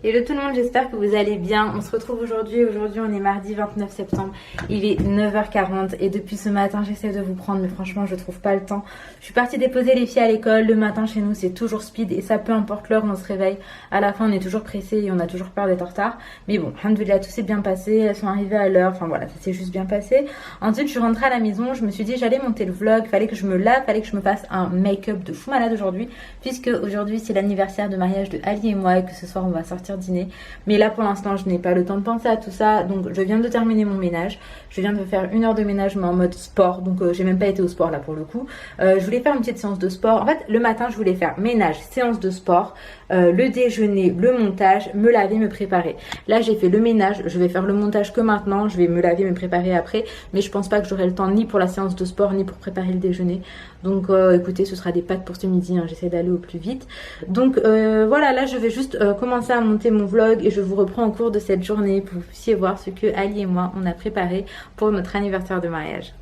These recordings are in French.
Hello tout le monde, j'espère que vous allez bien. On se retrouve aujourd'hui. Aujourd'hui, on est mardi 29 septembre. Il est 9h40 et depuis ce matin, j'essaie de vous prendre, mais franchement, je trouve pas le temps. Je suis partie déposer les filles à l'école. Le matin, chez nous, c'est toujours speed et ça, peu importe l'heure où on se réveille. À la fin, on est toujours pressé et on a toujours peur d'être en retard. Mais bon, alhamdoulilah, tout s'est bien passé. Elles sont arrivées à l'heure. Enfin voilà, ça s'est juste bien passé. Ensuite, je suis rentrée à la maison. Je me suis dit, j'allais monter le vlog. Fallait que je me lave, fallait que je me fasse un make-up de fou malade aujourd'hui, puisque aujourd'hui, c'est l'anniversaire de mariage de Ali et moi et que ce soir, on va sortir dîner. Mais là pour l'instant je n'ai pas le temps de penser à tout ça. Donc je viens de terminer mon ménage. Je viens de faire 1 heure de ménage mais en mode sport. Donc j'ai même pas été au sport là pour le coup. Je voulais faire une petite séance de sport. En fait le matin je voulais faire ménage, séance de sport, le déjeuner, le montage, me laver, me préparer. Là j'ai fait le ménage. Je vais faire le montage que maintenant. Je vais me laver, me préparer après. Mais je pense pas que j'aurai le temps ni pour la séance de sport ni pour préparer le déjeuner. Donc écoutez, ce sera des pâtes pour ce midi, hein. J'essaie d'aller au plus vite. Donc voilà, là je vais juste commencer à monter mon vlog et je vous reprends au cours de cette journée pour que vous puissiez voir ce que Ali et moi on a préparé pour notre anniversaire de mariage.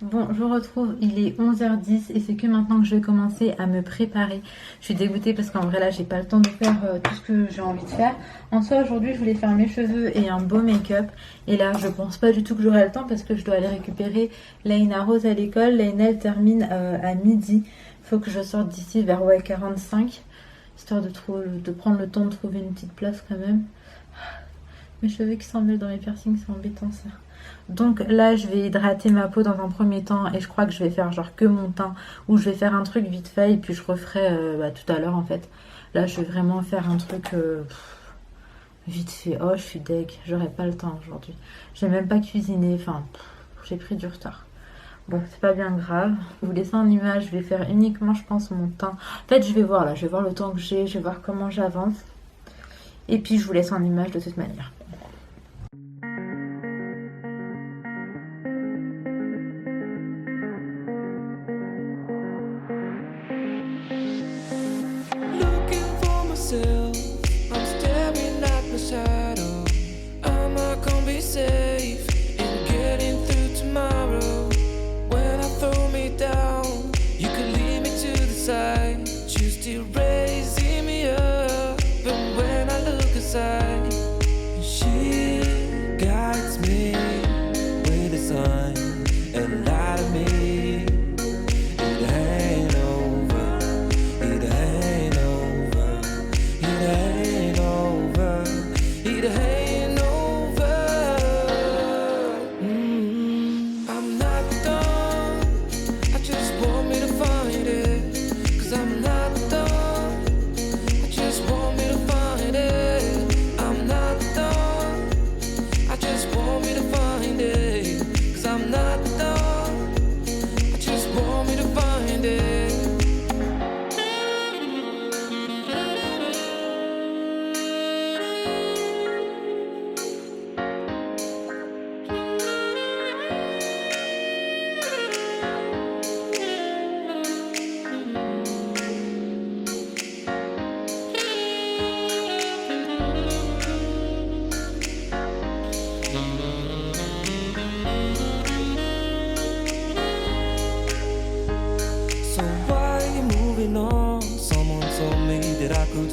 Bon, je vous retrouve, il est 11h10 et c'est que maintenant que je vais commencer à me préparer. Je suis dégoûtée parce qu'en vrai là j'ai pas le temps de faire tout ce que j'ai envie de faire. En soi aujourd'hui je voulais faire mes cheveux et un beau make-up. Et là je pense pas du tout que j'aurai le temps parce que je dois aller récupérer Laina Rose à l'école. Laina elle termine à midi. Faut que je sorte d'ici vers 45. Histoire de prendre le temps de trouver une petite place quand même. Mes cheveux qui s'emmêlent dans mes piercings, c'est embêtant ça. Donc là je vais hydrater ma peau dans un premier temps et je crois que je vais faire genre que mon teint ou je vais faire un truc vite fait et puis je referai tout à l'heure en fait. Là je vais vraiment faire un truc vite fait. Oh je suis deg, j'aurai pas le temps aujourd'hui. J'ai même pas cuisiné, enfin j'ai pris du retard. Bon c'est pas bien grave. Vous laissez en image, je vais faire uniquement je pense mon teint. En fait je vais voir là, je vais voir le temps que j'ai, je vais voir comment j'avance. Et puis je vous laisse en image de toute manière. I'm staring at my shadow. I'm not gonna be safe in getting through tomorrow. When I throw me down, you could lead me to the side. You still raising me up, and when I look aside, she guides me with a sign and light of me.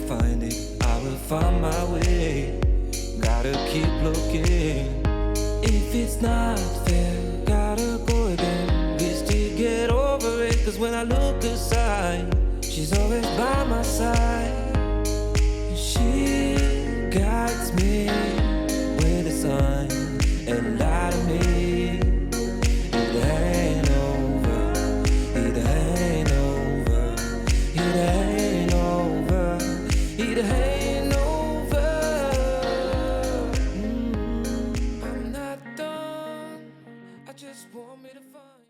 Find it, I will find my way. Gotta keep looking. If it's not fair, gotta go again. We still get over it, cause when I look aside, she's always by my side. She guides me with a sign and light of me. It ain't over, it ain't over, it ain't over. It ain't over. I'm not done. I just want me to find.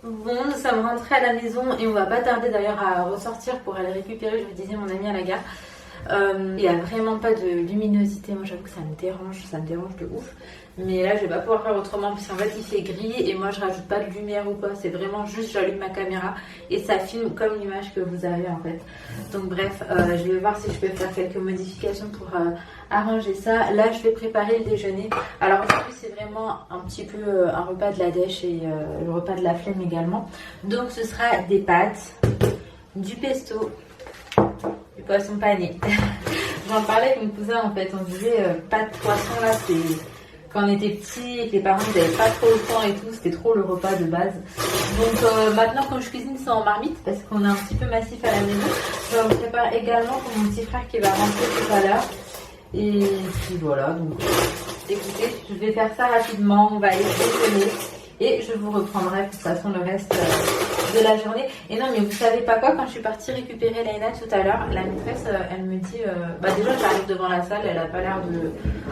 Bon, nous sommes rentrés à la maison et on va pas tarder d'ailleurs à ressortir pour aller récupérer, je vous disais, mon ami à la gare. Il n'y a vraiment pas de luminosité. Moi j'avoue que ça me dérange de ouf. Mais là je vais pas pouvoir faire autrement parce qu'en fait il fait gris et moi je rajoute pas de lumière ou quoi. C'est vraiment juste j'allume ma caméra et ça filme comme l'image que vous avez en fait. Donc bref, je vais voir si je peux faire quelques modifications pour arranger ça. Là je vais préparer le déjeuner. Alors aujourd'hui c'est vraiment un petit peu un repas de la dèche et le repas de la flemme également. Donc ce sera des pâtes, du pesto, du poisson pané. J'en parlais avec mon cousin en fait, on disait pâtes poisson là c'est... Quand on était petits et que les parents n'avaient pas trop le temps et tout, c'était trop le repas de base. Donc maintenant quand je cuisine c'est en marmite parce qu'on est un petit peu massif à la maison. Je me prépare également pour mon petit frère qui va rentrer tout à l'heure. Et puis voilà, donc écoutez, je vais faire ça rapidement, on va aller déjeuner. Et je vous reprendrai de toute façon le reste de la journée. Et non mais vous savez pas quoi, quand je suis partie récupérer Laina tout à l'heure, la maîtresse elle me dit déjà j'arrive devant la salle, elle a pas l'air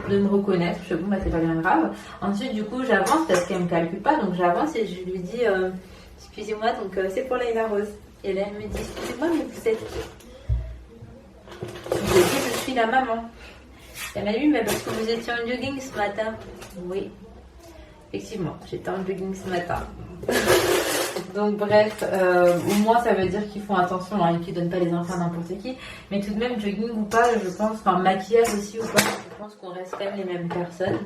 de me reconnaître. Je dis bon bah c'est pas bien grave. Ensuite du coup j'avance parce qu'elle me calcule pas, donc j'avance et je lui dis excusez-moi, donc c'est pour Laina Rose. Et là elle me dit excusez-moi mais vous êtes qui? Je lui ai dit je suis la maman. Elle m'a dit oui mais parce que vous étiez en jogging ce matin. Oui. Effectivement, j'étais en jogging ce matin. Donc bref, au moins ça veut dire qu'ils font attention et qu'ils donnent pas les enfants à n'importe qui. Mais tout de même, jogging ou pas, je pense, enfin maquillage aussi ou pas, je pense qu'on reste quand même les mêmes personnes.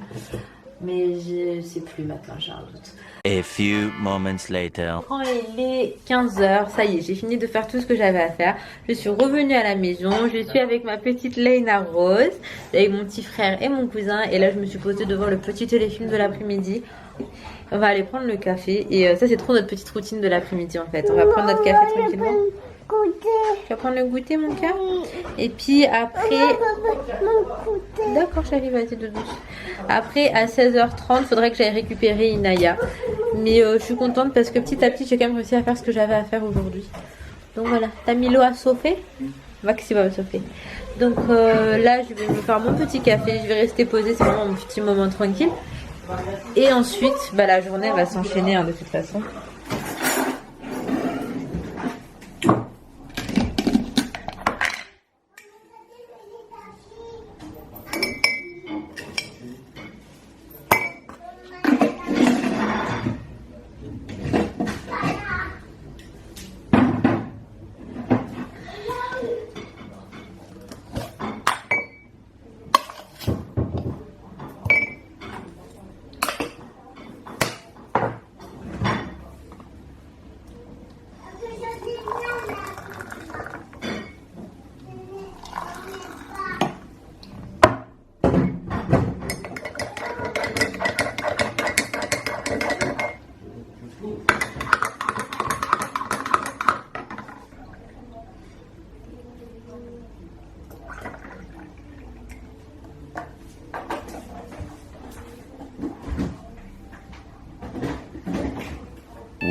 Mais je sais plus maintenant, j'ai un doute. A few moments later. Quand il est 15h, ça y est, j'ai fini de faire tout ce que j'avais à faire. Je suis revenue à la maison, je suis avec ma petite Laina Rose, avec mon petit frère et mon cousin. Et là, je me suis posée devant le petit téléfilm de l'après-midi. On va aller prendre le café. Et ça, c'est trop notre petite routine de l'après-midi en fait. On va prendre notre café tranquillement. Tu vas prendre le goûter, mon cœur? Et puis après... D'accord, chérie, vas-y, de douce. Après, à 16h30, il faudrait que j'aille récupérer Inaya. Mais je suis contente parce que petit à petit, j'ai quand même réussi à faire ce que j'avais à faire aujourd'hui. Donc voilà. T'as mis l'eau à chauffer? Maxi va me chauffer. Donc là, je vais me faire mon petit café. Je vais rester posée. C'est vraiment mon petit moment tranquille. Et ensuite, la journée va s'enchaîner de toute façon.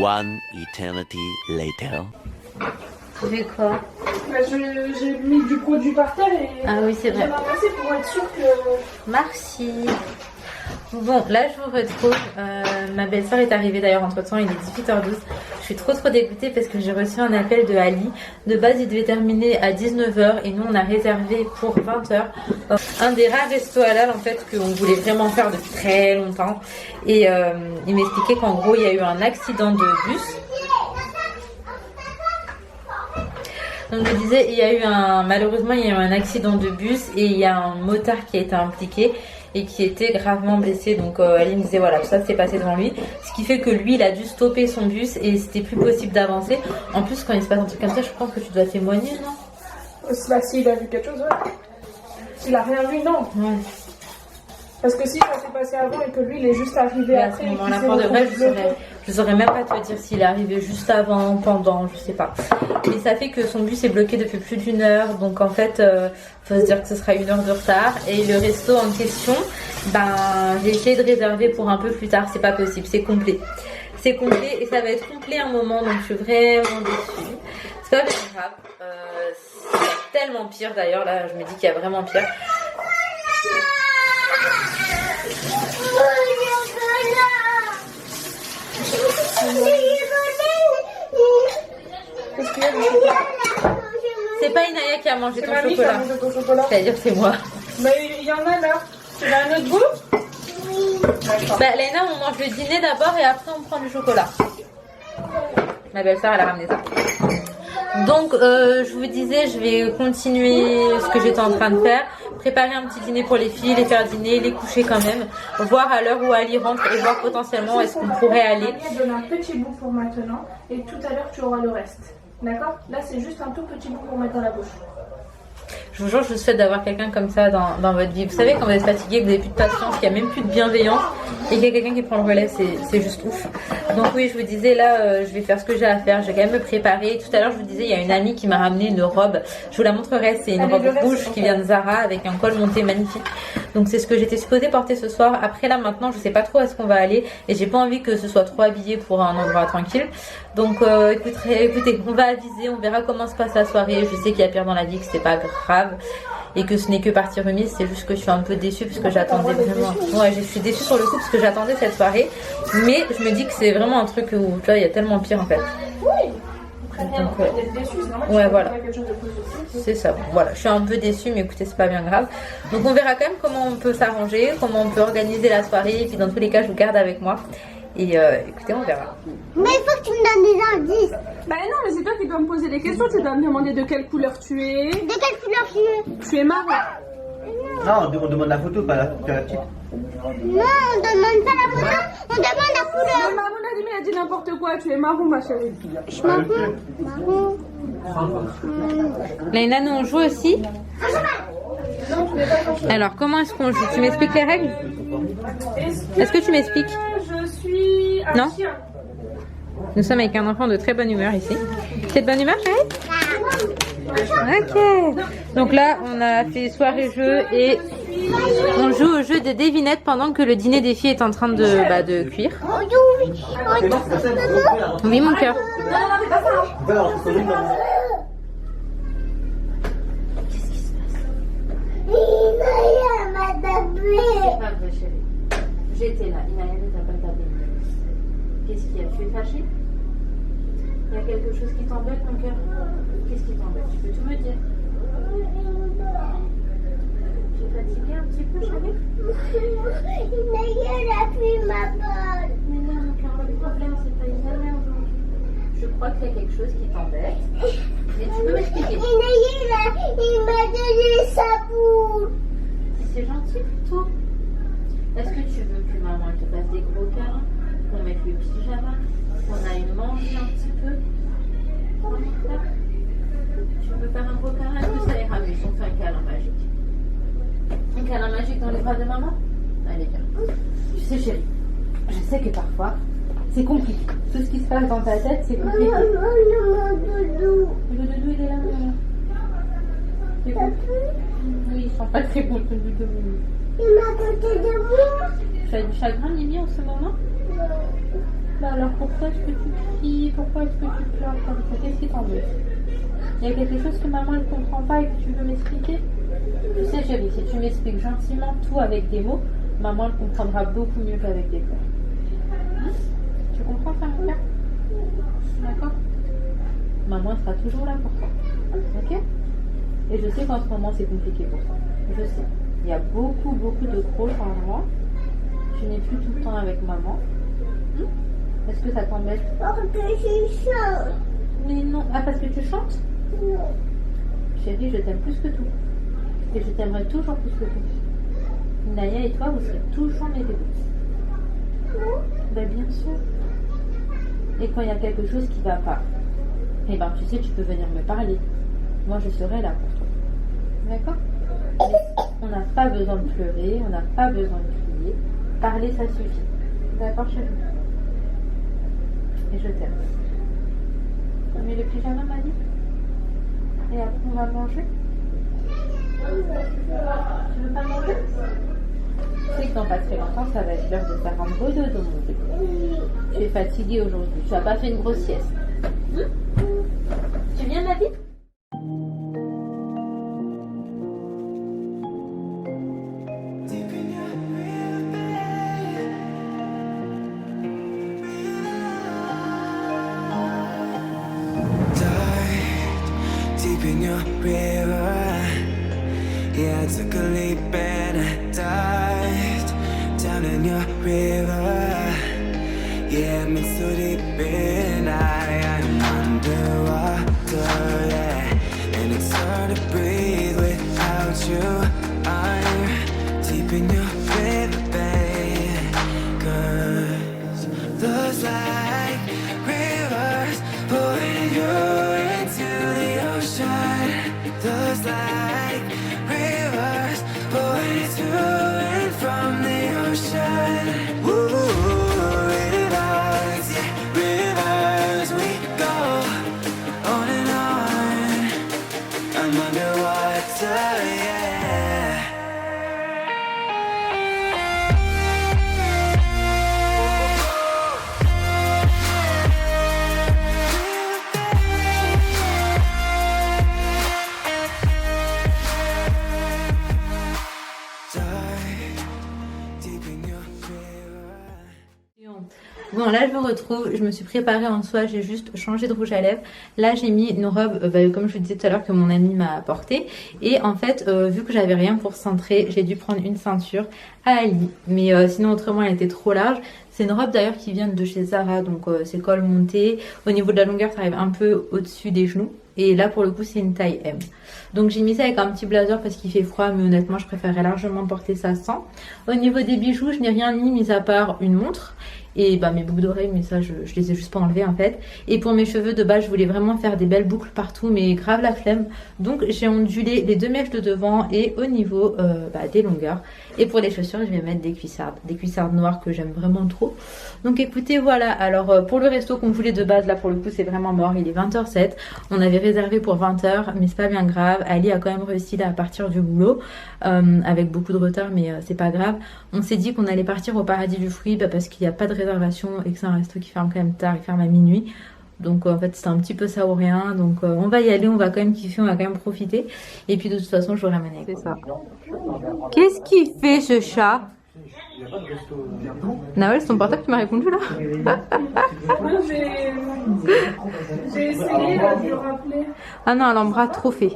One eternity later. Tu fais quoi? J'ai mis du produit par terre et ah oui, c'est vrai. j'ai ramassé pour être sûr que... Merci. Bon, là je vous retrouve. Ma belle-sœur est arrivée d'ailleurs entre temps, il est 18h12. Je suis trop dégoûtée parce que j'ai reçu un appel de Ali. De base, il devait terminer à 19h et nous on a réservé pour 20h. Un des rares restos halal en fait qu'on voulait vraiment faire depuis très longtemps. Et il m'expliquait qu'en gros il y a eu un accident de bus. Donc je disais, malheureusement il y a eu un accident de bus et il y a un motard qui a été impliqué et qui était gravement blessé. Donc Ali me disait voilà, tout ça s'est passé devant lui, ce qui fait que lui il a dû stopper son bus et c'était plus possible d'avancer. En plus quand il se passe un truc comme ça, je pense que tu dois témoigner, non? Bah s'il a vu quelque chose, ouais. S'il a rien vu, non. Ouais. Parce que si ça s'est passé avant et que lui il est juste arrivé À après... ce moment-là, pour de vrai, je saurais même pas te dire s'il est arrivé juste avant, pendant, je sais pas. Mais ça fait que son bus est bloqué depuis plus d'1 heure. Donc en fait, faut se dire que ce sera 1 heure de retard. Et le resto en question, j'ai essayé de réserver pour un peu plus tard. C'est pas possible, c'est complet. C'est complet et ça va être complet un moment. Donc je suis vraiment déçue. C'est pas bien grave. C'est tellement pire d'ailleurs. Là, je me dis qu'il y a vraiment pire. c'est pas Inaya qui a mangé C'est ton mamie qui a chocolat. mangé ton chocolat. C'est-à-dire c'est moi. Mais il y en a là. Tu veux un autre goût? D'accord. Bah Léna, on mange le dîner d'abord et après on prend du chocolat. Ma belle-sœur elle a ramené ça. Donc je vous disais, je vais continuer ce que j'étais en train de faire. Préparer un petit dîner pour les filles, les faire dîner, les coucher quand même. Voir à l'heure où Ali rentre et voir potentiellement où est-ce qu'on pourrait aller. Je te donne un petit bout pour maintenant et tout à l'heure tu auras le reste. D'accord? Là c'est juste un tout petit bout pour mettre dans la bouche. Je vous jure, je vous souhaite d'avoir quelqu'un comme ça dans votre vie. Vous savez, quand vous êtes fatigué, que vous n'avez plus de patience, qu'il n'y a même plus de bienveillance et qu'il y a quelqu'un qui prend le relais, c'est juste ouf. Donc oui, je vous disais, là, je vais faire ce que j'ai à faire. Je vais quand même me préparer. Tout à l'heure, je vous disais, il y a une amie qui m'a ramené une robe. Je vous la montrerai. C'est une robe rouge qui vient de Zara avec un col monté magnifique. Donc c'est ce que j'étais supposée porter ce soir. Après là, maintenant, je sais pas trop où est-ce qu'on va aller et j'ai pas envie que ce soit trop habillé pour un endroit tranquille. Donc écoutez, on va aviser, on verra comment se passe la soirée. Je sais qu'il y a pire dans la vie, que c'est pas grave et que ce n'est que partie remise. C'est juste que je suis un peu déçue parce que j'attendais vraiment. Ouais, je suis déçue sur le coup parce que j'attendais cette soirée. Mais je me dis que c'est vraiment un truc où tu vois, il y a tellement pire en fait. Oui. Donc, D'être déçu, c'est normal. ouais, voilà. Quelque chose de positif. C'est ça. Voilà, je suis un peu déçue, mais écoutez, c'est pas bien grave. Donc on verra quand même comment on peut s'arranger, comment on peut organiser la soirée. Et puis dans tous les cas, je vous garde avec moi. Et écoutez, on verra. Mais il faut que tu me donnes des indices. Bah non, mais c'est toi qui dois me poser des questions. Tu dois me demander de quelle couleur tu es. De quelle couleur tu es? Tu es marron. Non, on demande la photo, pas la petite. Non, on demande pas la couleur, on demande la couleur. Mais maman a dit n'importe quoi. Tu es marron, ma chérie. Je suis marron. Léna, nous on joue aussi. Non, tu n'es pas franchement. Alors, comment est-ce qu'on joue? Tu m'expliques les règles? Est-ce que tu m'expliques? Je suis un Non. chien. Nous sommes avec un enfant de très bonne humeur ici. T'es de bonne humeur, chérie? Ok. Donc là, on a fait soirée jeu et on joue au jeu de devinette pendant que le dîner des filles est en train de cuire. Oui, mon cœur. C'est pas vrai, chérie. J'étais là. Inaya ne t'a pas tapé. Qu'est-ce qu'il y a? Tu es fâchée? Il y a quelque chose qui t'embête, mon cœur? Qu'est-ce qui t'embête? Tu peux tout me dire. Tu es fatiguée un petit peu, chérie? Inaya a pris ma balle. Mais non, mon cœur, le problème, c'est pas Inaya aujourd'hui. Je crois qu'il y a quelque chose qui t'embête. Mais tu peux m'expliquer. Inaya, il m'a donné sa boule. C'est gentil plutôt. Est-ce que tu veux que maman te fasse des gros câlins? Qu'on mette le pyjama? Qu'on aille manger un petit peu? Comment faire? Tu veux faire un gros câlin? Est-ce que ça ira mieux si on fait un câlin magique? Un câlin magique dans les bras de maman? Allez, viens. Tu sais, chérie, je sais que parfois, c'est compliqué. Tout ce qui se passe dans ta tête, c'est compliqué. Maman, mon doudou. Le doudou, il est là, maman. C'est bon? Oui, il sent pas très bon, le doudou. Il m'a côté de moi. Tu as du chagrin, Mimi, en ce moment? Bah alors pourquoi est-ce que tu cries? Pourquoi est-ce que tu pleures comme ça? Qu'est-ce qui t'embête? Il y a quelque chose que maman ne comprend pas et que tu veux m'expliquer? Tu sais, chérie, si tu m'expliques gentiment tout avec des mots, maman le comprendra beaucoup mieux qu'avec des pleurs. Hein? Tu comprends ça, mon cœur? D'accord? Maman sera toujours là pour toi. Ok? Et je sais qu'en ce moment c'est compliqué pour toi. Je sais. Il y a beaucoup de gros changements. Tu n'es plus tout le temps avec maman. Est-ce que ça t'embête? Parce que je chante. Mais non. Ah, parce que tu chantes? Chérie, je t'aime plus que tout. Et je t'aimerai toujours plus que tout. Naya et toi, vous serez toujours mes bébés. Ben bien sûr. Et quand il y a quelque chose qui va pas, eh ben tu sais, tu peux venir me parler. Moi, je serai là pour toi. D'accord? On n'a pas besoin de pleurer, on n'a pas besoin de crier. Parler, ça suffit. D'accord, chérie? Et je t'aime. Tu mets le pyjama, Mali? Et après, on va manger? Tu veux pas manger? Tu sais que dans pas très longtemps, ça va être l'heure de faire un beau dodo, mon bébé. Tu es fatiguée aujourd'hui. Tu n'as pas fait une grosse sieste. Tu viens, Mali? Deep in your your river. Yeah, I took a leap and I dived down in your river. Yeah, I'm in so deep and I'm underwater, yeah. And it's hard to breathe without you. I'm deep in your river, babe. 'Cause those like rivers pulling you into the ocean. Those like rivers pulling to and from the ocean. Ooh, rivers, yeah, rivers. We go on and on. I'm underwater, yeah. Bon, là je me retrouve, je me suis préparée en soi, j'ai juste changé de rouge à lèvres. Là j'ai mis une robe, comme je vous disais tout à l'heure, que mon ami m'a apportée. Et en fait, vu que j'avais rien pour cintrer, j'ai dû prendre une ceinture à Ali. Mais sinon autrement elle était trop large. C'est une robe d'ailleurs qui vient de chez Zara, donc c'est col monté. Au niveau de la longueur, ça arrive un peu au-dessus des genoux. Et là pour le coup c'est une taille M. Donc j'ai mis ça avec un petit blazer parce qu'il fait froid, mais honnêtement je préférerais largement porter ça sans. Au niveau des bijoux, je n'ai rien mis à part une montre. Et bah mes boucles d'oreilles, mais ça je les ai juste pas enlevées en fait. Et pour mes cheveux de base, je voulais vraiment faire des belles boucles partout, mais grave la flemme. Donc j'ai ondulé les deux mèches de devant et au niveau des longueurs. Et pour les chaussures, je vais mettre des cuissardes noires que j'aime vraiment trop. Donc écoutez, voilà. Alors pour le resto qu'on voulait de base, là pour le coup c'est vraiment mort. Il est 20h07. On avait réservé pour 20h, mais c'est pas bien grave. Ali a quand même réussi là, à partir du boulot avec beaucoup de retard, mais c'est pas grave. On s'est dit qu'on allait partir au Paradis du Fruit parce qu'il n'y a pas de réservation et que c'est un resto qui ferme quand même tard, il ferme à minuit. Donc en fait c'est un petit peu ça ou rien. Donc on va y aller, on va quand même kiffer, on va quand même profiter. Et puis de toute façon je vous ramène avec ça. Qu'est-ce qu'il fait ce chat? Nawel, c'est ton portable qui m'a répondu là? J'ai essayé là, de le rappeler. Ah non, l'embras trop fait.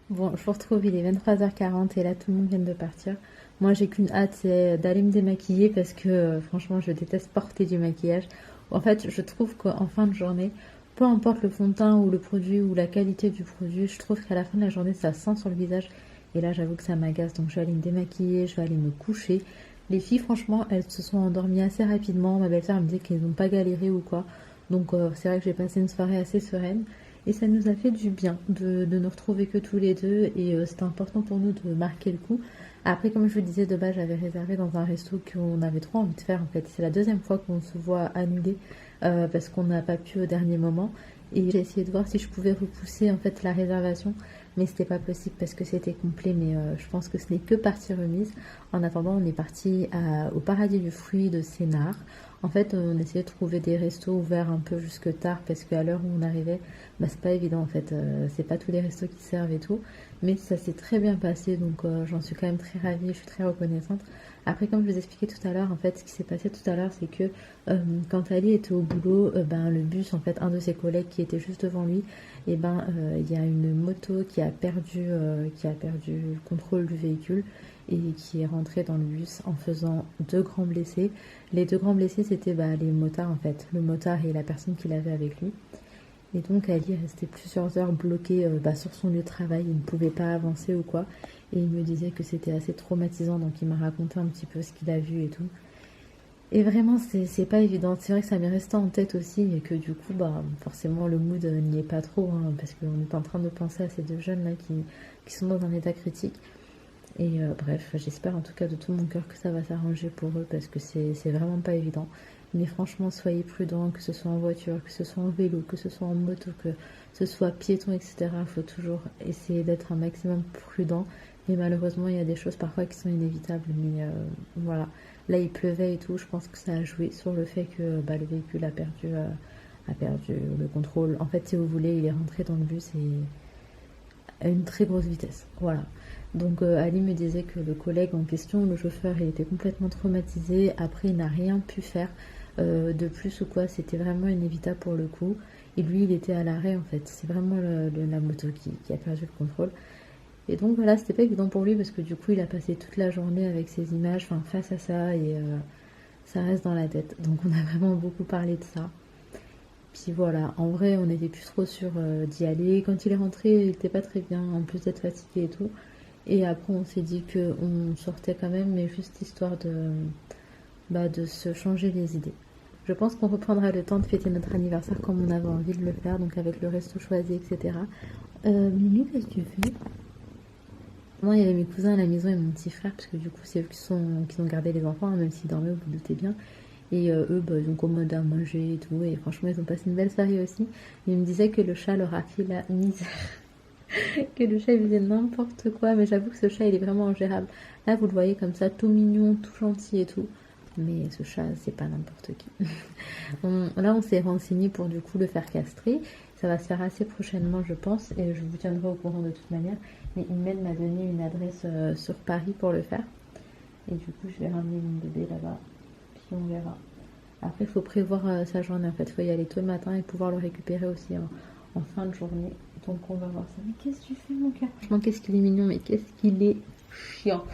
Bon, je vous retrouve, il est 23h40 et là tout le monde vient de partir. Moi j'ai qu'une hâte, c'est d'aller me démaquiller parce que franchement je déteste porter du maquillage. En fait je trouve qu'en fin de journée, peu importe le fond de teint ou le produit ou la qualité du produit, je trouve qu'à la fin de la journée ça sent sur le visage. Et là j'avoue que ça m'agace, donc je vais aller me démaquiller, je vais aller me coucher. Les filles franchement elles se sont endormies assez rapidement, ma belle-sœur me disait qu'elles n'ont pas galéré ou quoi. Donc c'est vrai que j'ai passé une soirée assez sereine. Et ça nous a fait du bien de nous retrouver que tous les deux. Et c'était important pour nous de marquer le coup. Après, comme je vous disais, de base, j'avais réservé dans un resto qu'on avait trop envie de faire. En fait, c'est la deuxième fois qu'on se voit annuler parce qu'on n'a pas pu au dernier moment. Et j'ai essayé de voir si je pouvais repousser en fait la réservation. Mais c'était pas possible parce que c'était complet. Mais je pense que ce n'est que partie remise. En attendant, on est parti au Paradis du Fruit de Sénart. En fait, on essayait de trouver des restos ouverts un peu jusque tard parce qu'à l'heure où on arrivait, bah, c'est pas évident en fait. C'est pas tous les restos qui servent et tout. Mais ça s'est très bien passé, donc j'en suis quand même très ravie, je suis très reconnaissante. Après, comme je vous expliquais tout à l'heure, en fait, ce qui s'est passé tout à l'heure, c'est que quand Ali était au boulot, le bus, en fait, un de ses collègues qui était juste devant lui, et il y a une moto qui a perdu le contrôle du véhicule. et qui est rentré dans le bus en faisant 2 grands blessés. Les 2 grands blessés, c'était les motards en fait, le motard et la personne qui l'avait avec lui. Et donc Ali est resté plusieurs heures bloqué sur son lieu de travail, il ne pouvait pas avancer ou quoi. Et il me disait que c'était assez traumatisant, donc il m'a raconté un petit peu ce qu'il a vu et tout. Et vraiment, c'est pas évident. C'est vrai que ça m'est resté en tête aussi, et que du coup, forcément, le mood n'y est pas trop, hein, parce qu'on est en train de penser à ces 2 jeunes-là qui sont dans un état critique. Et bref, j'espère en tout cas de tout mon cœur que ça va s'arranger pour eux, parce que c'est vraiment pas évident. Mais franchement, soyez prudents, que ce soit en voiture, que ce soit en vélo, que ce soit en moto, que ce soit piéton, etc. Il faut toujours essayer d'être un maximum prudent. Mais malheureusement, il y a des choses parfois qui sont inévitables. Mais voilà, là il pleuvait et tout. Je pense que ça a joué sur le fait que le véhicule a perdu le contrôle. En fait, si vous voulez, il est rentré dans le bus et à une très grosse vitesse. Voilà. Donc Ali me disait que le collègue en question, le chauffeur, il était complètement traumatisé. Après, il n'a rien pu faire de plus ou quoi. C'était vraiment inévitable pour le coup. Et lui, il était à l'arrêt en fait. C'est vraiment la moto qui a perdu le contrôle. Et donc voilà, c'était pas évident pour lui parce que du coup, il a passé toute la journée avec ces images, face à ça, et ça reste dans la tête. Donc on a vraiment beaucoup parlé de ça. Puis voilà, en vrai, on n'était plus trop sûr d'y aller. Quand il est rentré, il était pas très bien, en plus d'être fatigué et tout. Et après, on s'est dit qu'on sortait quand même, mais juste histoire de se changer les idées. Je pense qu'on reprendra le temps de fêter notre anniversaire comme on avait envie de le faire, donc avec le resto choisi, etc. Mimi, qu'est-ce que tu fais? Moi, il y avait mes cousins à la maison et mon petit frère, parce que du coup, c'est eux qui ont gardé les enfants, hein, même s'ils dormaient, vous vous doutez bien. Et eux, ils ont commandé à manger et tout, et franchement, ils ont passé une belle soirée aussi. Ils me disaient que le chat leur a fait la misère. Que le chat, il faisait n'importe quoi, mais j'avoue que ce chat, il est vraiment ingérable. Là, vous le voyez comme ça, tout mignon, tout gentil et tout. Mais ce chat, c'est pas n'importe qui. Là, on s'est renseigné pour du coup le faire castrer. Ça va se faire assez prochainement, je pense, et je vous tiendrai au courant de toute manière. Mais Imen m'a donné une adresse sur Paris pour le faire. Et du coup, je vais ramener mon bébé là-bas. Puis on verra. Après, il faut prévoir sa journée. En fait, il faut y aller tôt le matin et pouvoir le récupérer aussi en fin de journée. Donc, on va voir ça. Mais qu'est-ce que tu fais, mon cœur? Franchement, qu'est-ce qu'il est mignon, mais qu'est-ce qu'il est chiant.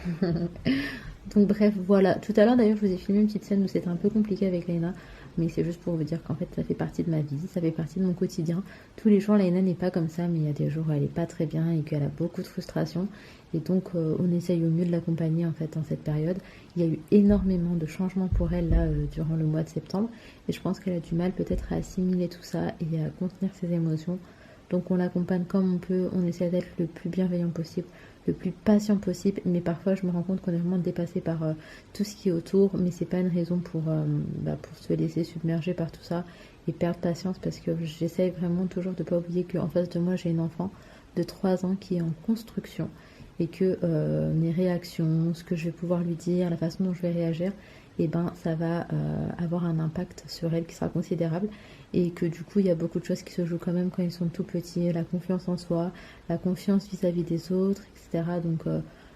Donc, bref, voilà. Tout à l'heure, d'ailleurs, je vous ai filmé une petite scène où c'était un peu compliqué avec Léna. Mais c'est juste pour vous dire qu'en fait, ça fait partie de ma vie, ça fait partie de mon quotidien. Tous les jours, Léna n'est pas comme ça, mais il y a des jours où elle n'est pas très bien et qu'elle a beaucoup de frustration. Et donc, on essaye au mieux de l'accompagner, en fait, en cette période. Il y a eu énormément de changements pour elle, là, durant le mois de septembre. Et je pense qu'elle a du mal, peut-être, à assimiler tout ça et à contenir ses émotions. Donc, on l'accompagne comme on peut. On essaie d'être le plus bienveillant possible, le plus patient possible, mais parfois je me rends compte qu'on est vraiment dépassé par tout ce qui est autour, mais c'est pas une raison pour se laisser submerger par tout ça et perdre patience, parce que j'essaye vraiment toujours de pas oublier qu'en face de moi j'ai une enfant de 3 ans qui est en construction et que mes réactions, ce que je vais pouvoir lui dire, la façon dont je vais réagir, et ça va avoir un impact sur elle qui sera considérable, et que du coup il y a beaucoup de choses qui se jouent quand même quand ils sont tout petits, la confiance en soi, la confiance vis-à-vis des autres, etc. Donc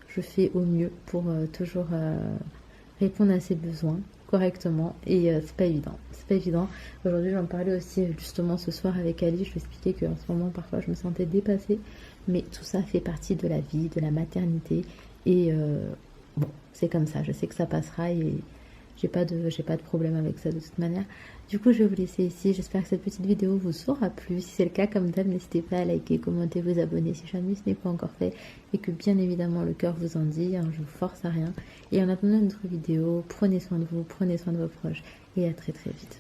je fais au mieux pour toujours répondre à ses besoins correctement, et c'est pas évident. Aujourd'hui j'en parlais aussi justement ce soir avec Ali, je lui expliquais qu'en ce moment parfois je me sentais dépassée, mais tout ça fait partie de la vie, de la maternité, et bon, c'est comme ça, je sais que ça passera et j'ai pas de problème avec ça de toute manière. Du coup, je vais vous laisser ici. J'espère que cette petite vidéo vous aura plu. Si c'est le cas, comme d'hab, n'hésitez pas à liker, commenter, vous abonner si jamais ce n'est pas encore fait et que bien évidemment le cœur vous en dit. Hein, je vous force à rien. Et en attendant une autre vidéo, prenez soin de vous, prenez soin de vos proches et à très très vite.